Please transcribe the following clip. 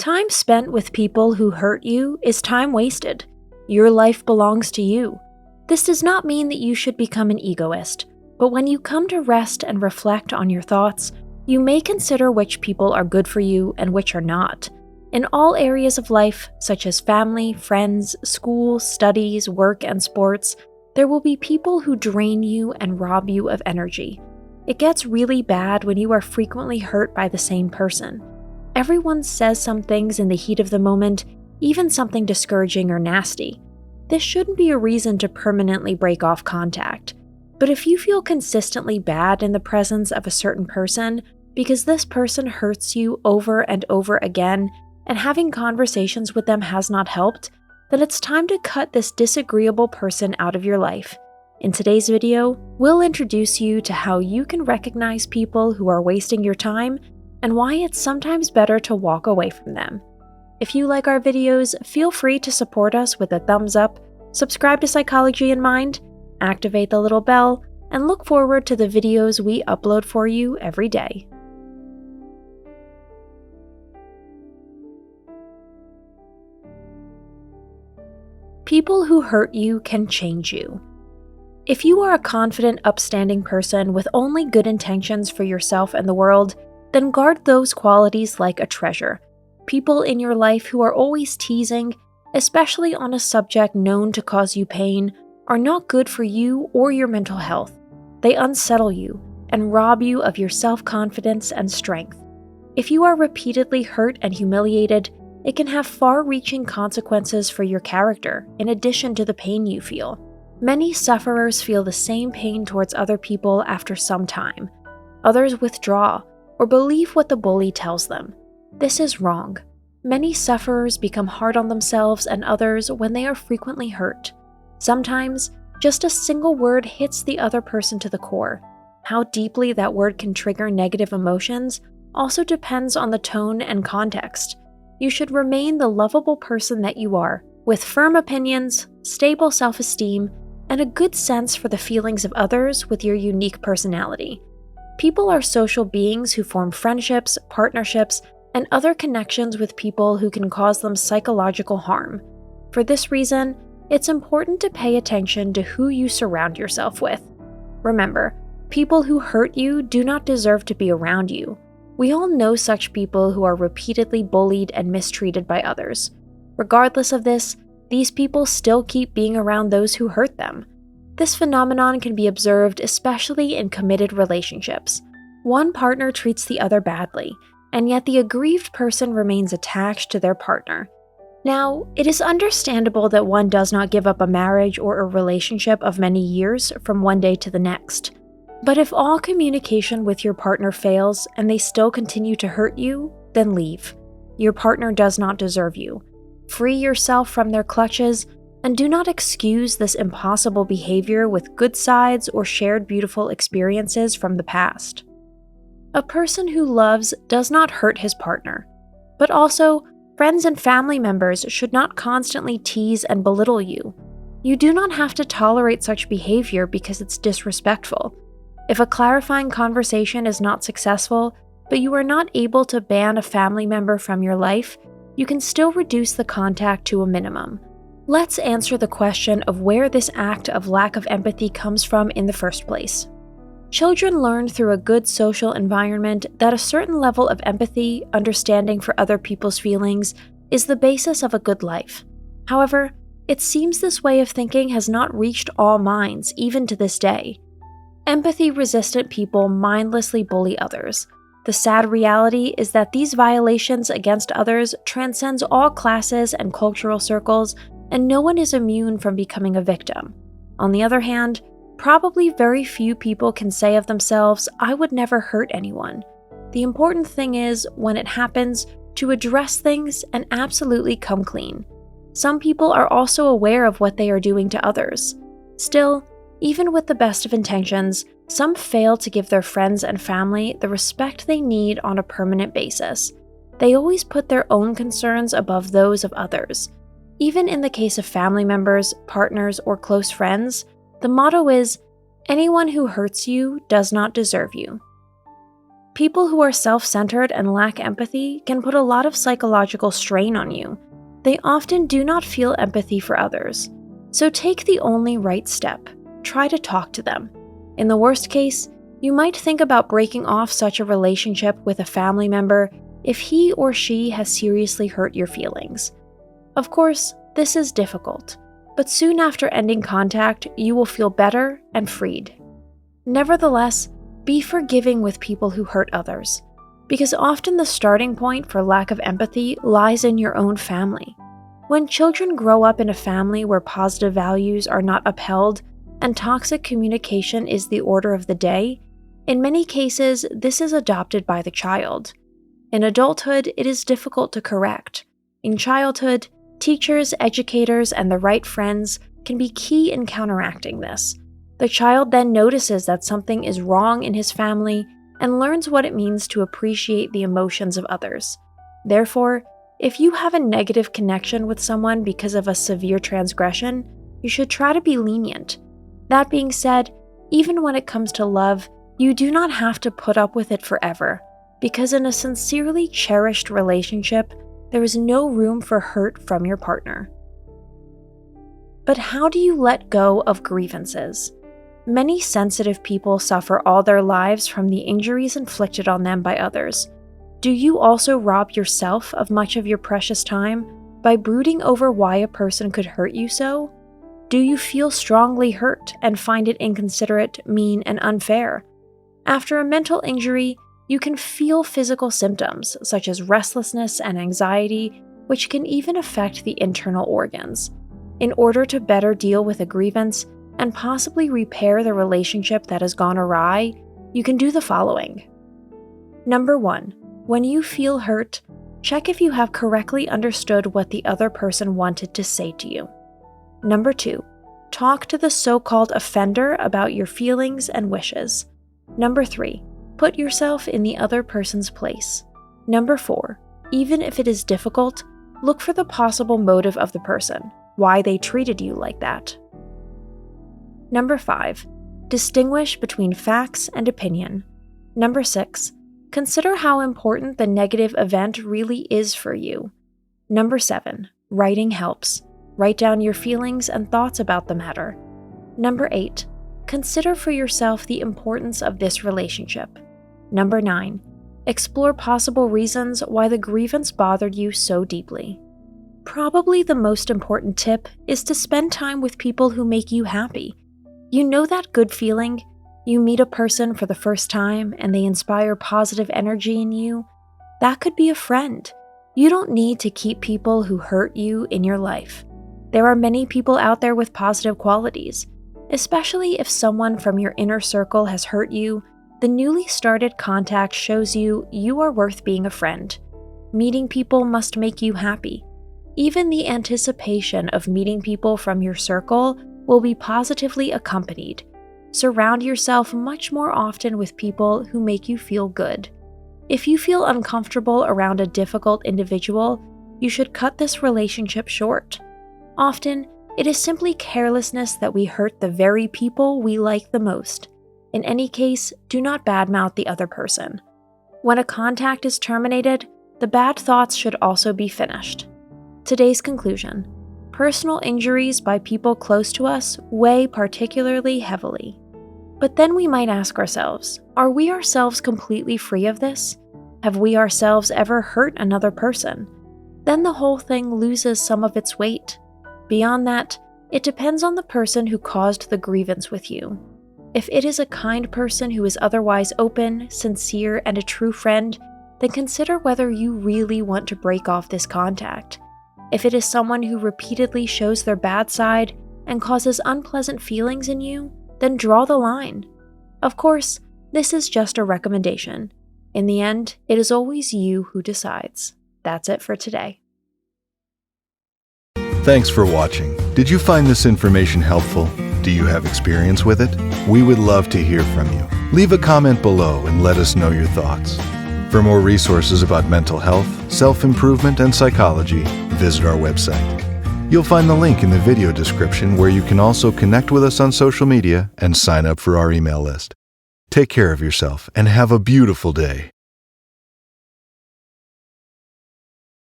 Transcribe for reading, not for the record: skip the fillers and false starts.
Time spent with people who hurt you is time wasted. Your life belongs to you. This does not mean that you should become an egoist, but when you come to rest and reflect on your thoughts, you may consider which people are good for you and which are not. In all areas of life, such as family, friends, school, studies, work, and sports, there will be people who drain you and rob you of energy. It gets really bad when you are frequently hurt by the same person. Everyone says some things in the heat of the moment, even something discouraging or nasty. This shouldn't be a reason to permanently break off contact. But if you feel consistently bad in the presence of a certain person because this person hurts you over and over again, and having conversations with them has not helped, then it's time to cut this disagreeable person out of your life. In today's video, we'll introduce you to how you can recognize people who are wasting your time and why it's sometimes better to walk away from them. If you like our videos, feel free to support us with a thumbs up, subscribe to Psychology in Mind, activate the little bell, and look forward to the videos we upload for you every day. People who hurt you can change you. If you are a confident, upstanding person with only good intentions for yourself and the world, then guard those qualities like a treasure. People in your life who are always teasing, especially on a subject known to cause you pain, are not good for you or your mental health. They unsettle you and rob you of your self-confidence and strength. If you are repeatedly hurt and humiliated, it can have far-reaching consequences for your character, in addition to the pain you feel. Many sufferers feel the same pain towards other people after some time. Others withdraw or believe what the bully tells them. This is wrong. Many sufferers become hard on themselves and others when they are frequently hurt. Sometimes, just a single word hits the other person to the core. How deeply that word can trigger negative emotions also depends on the tone and context. You should remain the lovable person that you are, with firm opinions, stable self-esteem, and a good sense for the feelings of others with your unique personality. People are social beings who form friendships, partnerships, and other connections with people who can cause them psychological harm. For this reason, it's important to pay attention to who you surround yourself with. Remember, people who hurt you do not deserve to be around you. We all know such people who are repeatedly bullied and mistreated by others. Regardless of this, these people still keep being around those who hurt them. This phenomenon can be observed especially in committed relationships. One partner treats the other badly, and yet the aggrieved person remains attached to their partner. Now, it is understandable that one does not give up a marriage or a relationship of many years from one day to the next. But if all communication with your partner fails and they still continue to hurt you, then leave. Your partner does not deserve you. Free yourself from their clutches, and do not excuse this impossible behavior with good sides or shared beautiful experiences from the past. A person who loves does not hurt his partner, but also, friends and family members should not constantly tease and belittle you. You do not have to tolerate such behavior because it's disrespectful. If a clarifying conversation is not successful, but you are not able to ban a family member from your life, you can still reduce the contact to a minimum. Let's answer the question of where this act of lack of empathy comes from in the first place. Children learn through a good social environment that a certain level of empathy, understanding for other people's feelings, is the basis of a good life. However, it seems this way of thinking has not reached all minds, even to this day. Empathy-resistant people mindlessly bully others. The sad reality is that these violations against others transcends all classes and cultural circles, and no one is immune from becoming a victim. On the other hand, probably very few people can say of themselves, "I would never hurt anyone." The important thing is, when it happens, to address things and absolutely come clean. Some people are also aware of what they are doing to others. Still, even with the best of intentions, some fail to give their friends and family the respect they need on a permanent basis. They always put their own concerns above those of others. Even in the case of family members, partners, or close friends, the motto is, anyone who hurts you does not deserve you. People who are self-centered and lack empathy can put a lot of psychological strain on you. They often do not feel empathy for others. So take the only right step. Try to talk to them. In the worst case, you might think about breaking off such a relationship with a family member if he or she has seriously hurt your feelings. Of course, this is difficult, but soon after ending contact, you will feel better and freed. Nevertheless, be forgiving with people who hurt others, because often the starting point for lack of empathy lies in your own family. When children grow up in a family where positive values are not upheld and toxic communication is the order of the day, in many cases, this is adopted by the child. In adulthood, it is difficult to correct. In childhood, teachers, educators, and the right friends can be key in counteracting this. The child then notices that something is wrong in his family and learns what it means to appreciate the emotions of others. Therefore, if you have a negative connection with someone because of a severe transgression, you should try to be lenient. That being said, even when it comes to love, you do not have to put up with it forever, because in a sincerely cherished relationship, there is no room for hurt from your partner. But how do you let go of grievances? Many sensitive people suffer all their lives from the injuries inflicted on them by others. Do you also rob yourself of much of your precious time by brooding over why a person could hurt you so? Do you feel strongly hurt and find it inconsiderate, mean, and unfair? After a mental injury, you can feel physical symptoms such as restlessness and anxiety, which can even affect the internal organs. In order to better deal with a grievance and possibly repair the relationship that has gone awry, you can do the following. Number 1. When you feel hurt, check if you have correctly understood what the other person wanted to say to you. Number 2. Talk to the so-called offender about your feelings and wishes. Number 3. Put yourself in the other person's place. Number 4. Even if it is difficult, look for the possible motive of the person, why they treated you like that. Number 5. Distinguish between facts and opinion. Number 6. Consider how important the negative event really is for you. Number 7. Writing helps. Write down your feelings and thoughts about the matter. Number 8. Consider for yourself the importance of this relationship. Number 9. Explore possible reasons why the grievance bothered you so deeply. Probably the most important tip is to spend time with people who make you happy. You know that good feeling? You meet a person for the first time and they inspire positive energy in you? That could be a friend. You don't need to keep people who hurt you in your life. There are many people out there with positive qualities. Especially if someone from your inner circle has hurt you, the newly started contact shows you are worth being a friend. Meeting people must make you happy. Even the anticipation of meeting people from your circle will be positively accompanied. Surround yourself much more often with people who make you feel good. If you feel uncomfortable around a difficult individual, you should cut this relationship short. Often, it is simply carelessness that we hurt the very people we like the most. In any case, do not badmouth the other person. When a contact is terminated, the bad thoughts should also be finished. Today's conclusion: personal injuries by people close to us weigh particularly heavily. But then we might ask ourselves, are we ourselves completely free of this? Have we ourselves ever hurt another person? Then the whole thing loses some of its weight. Beyond that, it depends on the person who caused the grievance with you. If it is a kind person who is otherwise open, sincere, and a true friend, then consider whether you really want to break off this contact. If it is someone who repeatedly shows their bad side and causes unpleasant feelings in you, then draw the line. Of course, this is just a recommendation. In the end, it is always you who decides. That's it for today. Thanks for watching. Did you find this information helpful? Do you have experience with it? We would love to hear from you. Leave a comment below and let us know your thoughts. For more resources about mental health, self-improvement, and psychology, visit our website. You'll find the link in the video description where you can also connect with us on social media and sign up for our email list. Take care of yourself and have a beautiful day.